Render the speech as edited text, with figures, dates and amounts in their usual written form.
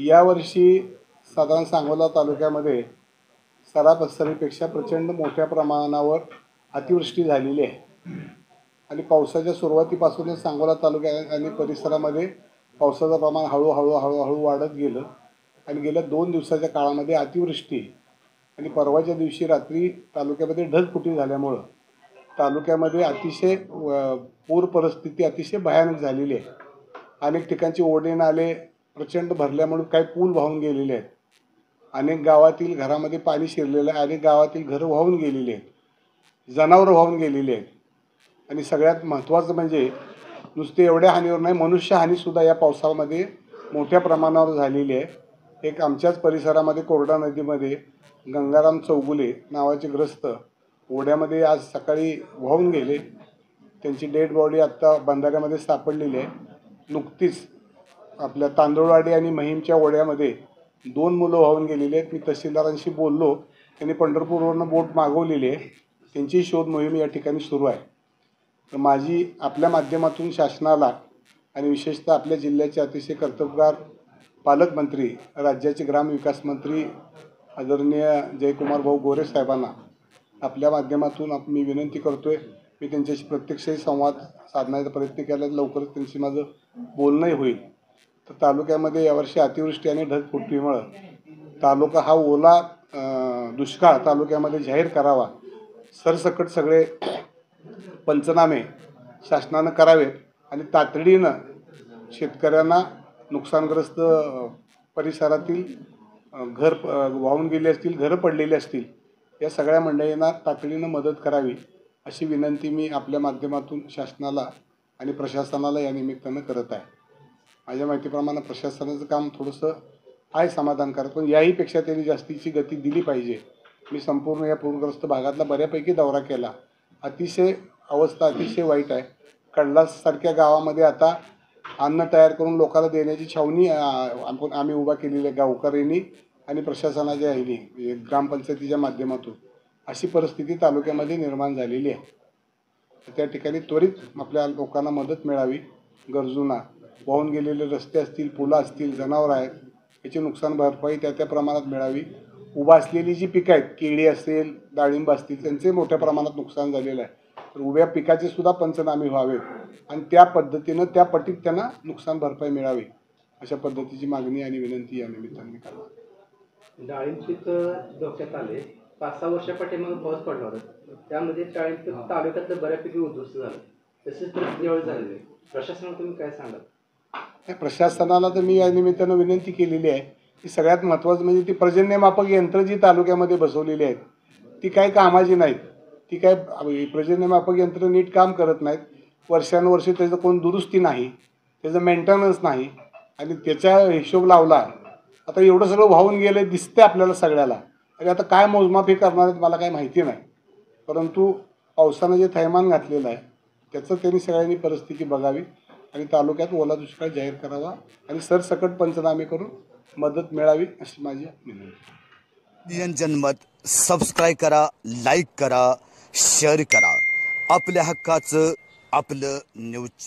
यावर्षी साधारण सांगोला तालुक्यामध्ये सरासरीपेक्षा प्रचंड मोठ्या प्रमाणावर अतिवृष्टी झालेली आहे आणि पावसाच्या सुरुवातीपासूनच सांगोला तालुक्या आणि परिसरामध्ये पावसाचं प्रमाण हळूहळू वाढत गेलं आणि गेल्या 2 दिवसाच्या काळामध्ये अतिवृष्टी आणि परवाच्या दिवशी रात्री तालुक्यामध्ये ढगफुटी झाल्यामुळं तालुक्यामध्ये अतिशय पूर परिस्थिती अतिशय भयानक झालेली आहे। अनेक ठिकाणचे ओढे नाले प्रचंड भरल्यामुळे काही पूल वाहून गेलेले आहेत। अनेक गावातील घरामध्ये पाणी शिरलेलं आहे। अनेक गावातील घरं वाहून गेलेली आहेत, जनावरं वाहून गेलेली आहेत आणि सगळ्यात महत्त्वाचं म्हणजे नुसते एवढ्या हानीवर नाही, मनुष्यहानीसुद्धा या पावसामध्ये मोठ्या प्रमाणावर झालेली आहे। एक आमच्याच परिसरामध्ये कोरडा नदीमध्ये गंगाराम चौगुले नावाचे ग्रस्त ओढ्यामध्ये आज सकाळी वाहून गेले। त्यांची डेड बॉडी आत्ता बंधाऱ्यामध्ये सापडलेली आहे। नुकतीच आपल्या तांदूळवाडी आणि महिमच्या ओढ्यामध्ये 2 मुलं वाहून गेलेली आहेत। मी तहसीलदारांशी बोललो, त्यांनी पंढरपूरवरून बोट मागवलेली आहे, त्यांची शोध मोहीम या ठिकाणी सुरू आहे। तर माझी आपल्या माध्यमातून शासनाला आणि विशेषतः आपल्या जिल्ह्याचे अतिशय कर्तबगार पालकमंत्री, राज्याचे ग्रामविकास मंत्री आदरणीय जयकुमार भाऊ गोरे साहेबांना आपल्या माध्यमातून मी विनंती करतोय, मी त्यांच्याशी प्रत्यक्षही संवाद साधण्याचा प्रयत्न केला, लवकरच त्यांची माझं बोलणंही होईल। तर तालुक्यामध्ये यावर्षी अतिवृष्टी आणि ढगफुटीमुळं तालुका हा ओला दुष्काळ तालुक्यामध्ये जाहीर करावा, सरसकट सगळे पंचनामे शासनानं करावेत आणि तातडीनं शेतकऱ्यांना नुकसानग्रस्त परिसरातील घर वाहून गेले असतील, घरं पडलेली असतील, या सगळ्या मंडळींना तातडीनं मदत करावी अशी विनंती मी आपल्या माध्यमातून शासनाला आणि प्रशासनाला या निमित्तानं करत आहे। माझ्या माहितीप्रमाणे प्रशासनाचं काम थोडंसं आहे समाधानकारक, पण याहीपेक्षा त्यांनी जास्तीची गती दिली पाहिजे। मी संपूर्ण या पूरग्रस्त भागातला बऱ्यापैकी दौरा केला, अतिशय अवस्था अतिशय वाईट आहे। कडलासारख्या गावामध्ये आता अन्न तयार करून लोकांना देण्याची छावणी आम्ही उभा केलेली आहे गावकऱ्यांनी आणि प्रशासनाच्या ह्याने ग्रामपंचायतीच्या माध्यमातून। अशी परिस्थिती तालुक्यामध्ये निर्माण झालेली आहे। त्या ठिकाणी त्वरित आपल्या लोकांना मदत मिळावी, गरजूंना वाहून गेलेले रस्ते असतील, पुलं असतील, जनावरं आहेत, याची नुकसान भरपाई त्या प्रमाणात मिळावी। उभा असलेली जी पिकं आहेत, केळी असेल, डाळिंब असतील, त्यांचे मोठ्या प्रमाणात नुकसान झालेलं आहे। तर उभ्या पिकाचे सुद्धा पंचनामे व्हावेत आणि त्या पद्धतीनं त्या पटीत त्यांना नुकसान भरपाई मिळावी, अशा पद्धतीची मागणी आणि विनंती या निमित्ताने मी करतो। डाळिंब पीक धोक्यात आले, 5-6 वर्षापाठीमागे पाऊस पडला होता, त्यामध्ये डाळिंब पीक तालुक्यातलं बऱ्यापैकी उद्ध्वस्त झालं, तसेच परिस्थिती झालेली आहे। प्रशासनाला तुम्ही काय सांगाल? प्रशासनाला तर मी या निमित्तानं विनंती केलेली आहे की सगळ्यात महत्त्वाचं म्हणजे ती पर्जन्यमापक यंत्र जी तालुक्यामध्ये बसवलेली आहेत ती काही कामाची नाहीत। ती काय पर्जन्यमापक यंत्र नीट काम करत नाहीत, वर्षानुवर्षे त्याचं कोण दुरुस्ती नाही, त्याचं मेंटेनन्स नाही आणि त्याचा हिशोब लावला आता एवढं सगळं वाहून गेलं दिसतं आपल्याला सगळ्याला, आणि आता काय मोजमाप हे करणार आहेत मला काही माहिती नाही, परंतु पावसानं जे थैमान घातलेलं आहे त्याचं त्यांनी सगळ्यांनी परिस्थिती बघावी आणि तालुक्यात ओला दुष्काळ जाहीर करावा आणि सरसकट पंचनामे करून मदत मिळावी अशी माझी विनंती। जनमत सबस्क्राईब करा, लाईक करा, शेअर करा। आपल्या हक्काचं आपलं न्यूज।